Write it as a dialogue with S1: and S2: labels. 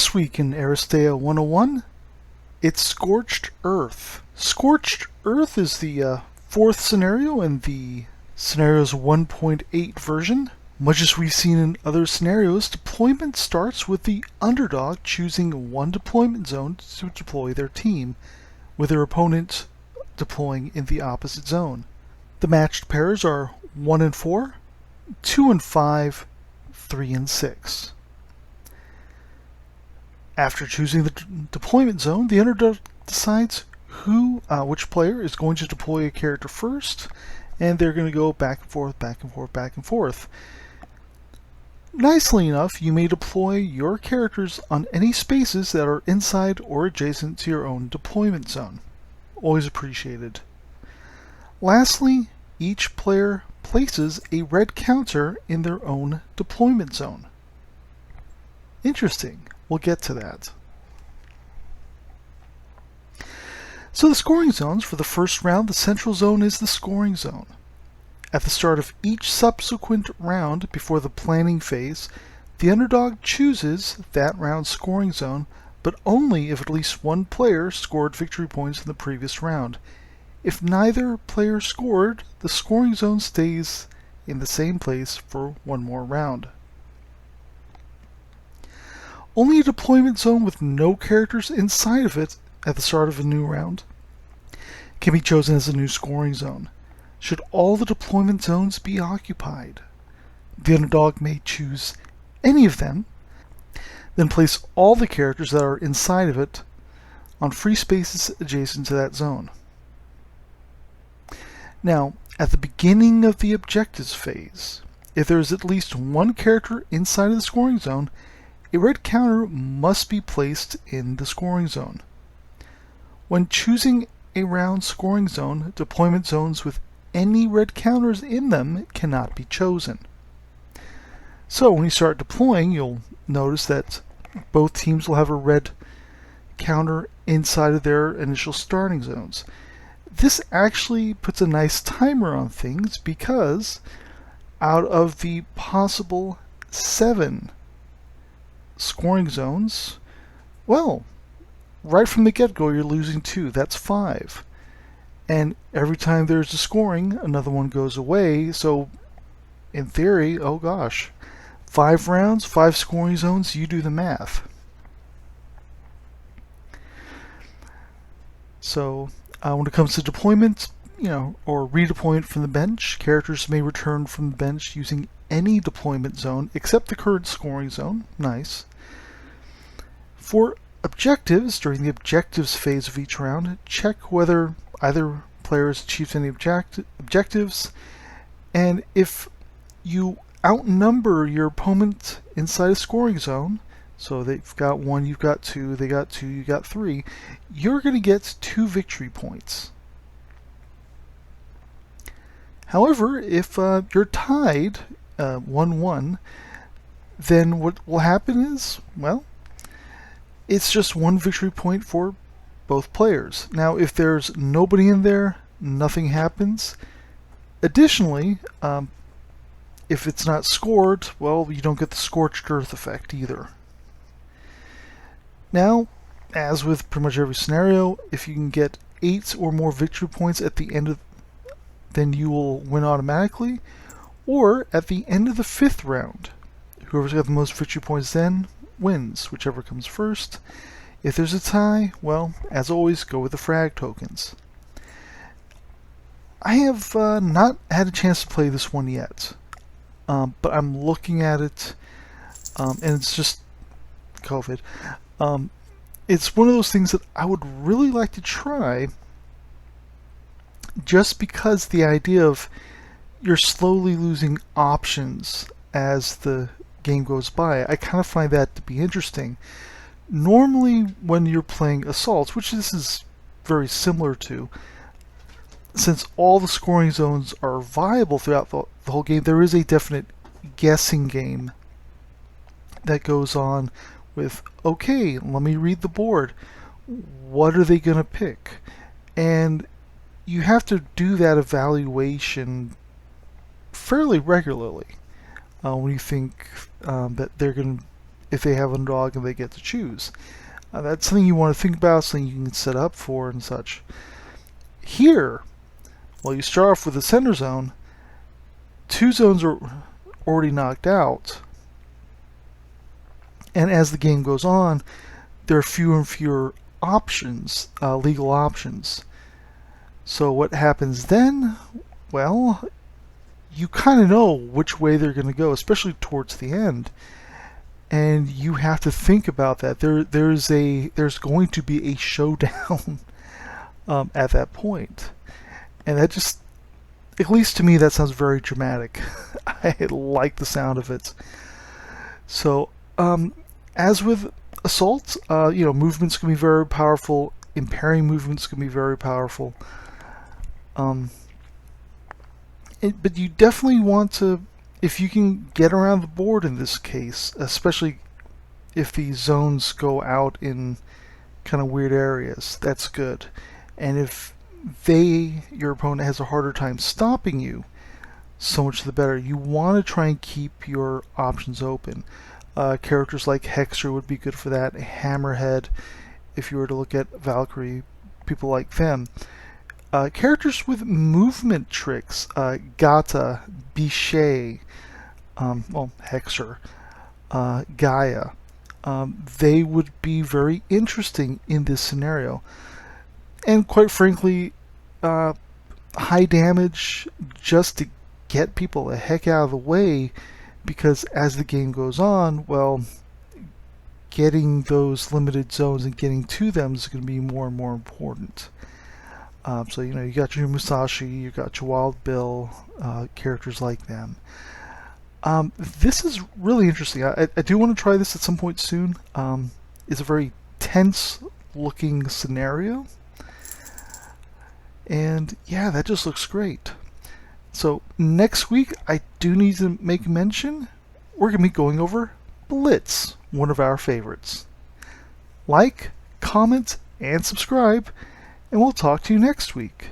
S1: This week in Aristeia 101, it's Scorched Earth. Scorched Earth is the fourth scenario in the Scenarios 1.8 version. Much as we've seen in other scenarios, deployment starts with the underdog choosing one deployment zone to deploy their team, with their opponent deploying in the opposite zone. The matched pairs are 1 and 4, 2 and 5, 3 and 6. After choosing the deployment zone, the underdog decides which player is going to deploy a character first, and they're going to go back and forth, back and forth, back and forth. Nicely enough, you may deploy your characters on any spaces that are inside or adjacent to your own deployment zone. Always appreciated. Lastly, each player places a red counter in their own deployment zone. Interesting. We'll get to that. So the scoring zones for the first round, the central zone is the scoring zone. At the start of each subsequent round before the planning phase, the underdog chooses that round's scoring zone, but only if at least one player scored victory points in the previous round. If neither player scored, the scoring zone stays in the same place for one more round. Only a deployment zone with no characters inside of it at the start of a new round can be chosen as a new scoring zone. Should all the deployment zones be occupied, the underdog may choose any of them, then place all the characters that are inside of it on free spaces adjacent to that zone. Now, at the beginning of the objectives phase, if there is at least one character inside of the scoring zone, a red counter must be placed in the scoring zone. When choosing a round scoring zone, deployment zones with any red counters in them cannot be chosen. So when you start deploying, you'll notice that both teams will have a red counter inside of their initial starting zones. This actually puts a nice timer on things because out of the possible 7 scoring zones, well, right from the get-go you're losing 2. That's 5. And every time there's a scoring, another one goes away. So in theory, oh gosh, 5 rounds, 5 scoring zones, you do the math. So when it comes to deployment, or redeployment from the bench, characters may return from the bench using any deployment zone except the current scoring zone. Nice. For objectives, during the objectives phase of each round, check whether either player has achieved any objectives, and if you outnumber your opponent inside a scoring zone, so they've got 1, you've got 2, they got 2, you got 3, you're going to get 2 victory points. However, if you're tied 1-1, then what will happen is, well, it's just 1 victory point for both players. Now, if there's nobody in there, nothing happens. Additionally, if it's not scored, well, you don't get the Scorched Earth effect either. Now, as with pretty much every scenario, if you can get 8 or more victory points at the end of, then you will win automatically, or at the end of the 5th round, whoever's got the most victory points then wins, whichever comes first. If there's a tie, well, as always, go with the frag tokens. I have not had a chance to play this one yet, but I'm looking at it, and it's just COVID. It's one of those things that I would really like to try, just because the idea of you're slowly losing options as the game goes by. I kind of find that to be interesting. Normally when you're playing assaults, which this is very similar to, since all the scoring zones are viable throughout the whole game, there is a definite guessing game that goes on with, okay, let me read the board. What are they going to pick? And you have to do that evaluation fairly regularly when you think that they're going to if they have an underdog and they get to choose. That's something you want to think about, something you can set up for and such. Here, well, you start off with the center zone. 2 zones are already knocked out. And as the game goes on, there are fewer and fewer options, legal options. So what happens then? Well, you kind of know which way they're going to go, especially towards the end. And you have to think about that. There's going to be a showdown at that point. And that just, at least to me, that sounds very dramatic. I like the sound of it. So, as with assault, movements can be very powerful. Impairing movements can be very powerful. But you definitely want to, if you can get around the board in this case, especially if the zones go out in kind of weird areas, that's good. And if your opponent has a harder time stopping you, so much the better. You want to try and keep your options open. Characters like Hexer would be good for that. Hammerhead, if you were to look at Valkyrie, people like them. Characters with movement tricks, Gata, Bichet, Hexer, Gaia, they would be very interesting in this scenario. And quite frankly, high damage just to get people the heck out of the way, because as the game goes on, well, getting those limited zones and getting to them is going to be more and more important. So, you got your Musashi, you got your Wild Bill, characters like them. This is really interesting. I do want to try this at some point soon. It's a very tense looking scenario. And yeah, that just looks great. So next week, I do need to make mention, we're going to be going over Blitz, one of our favorites. Like, comment, and subscribe, and we'll talk to you next week.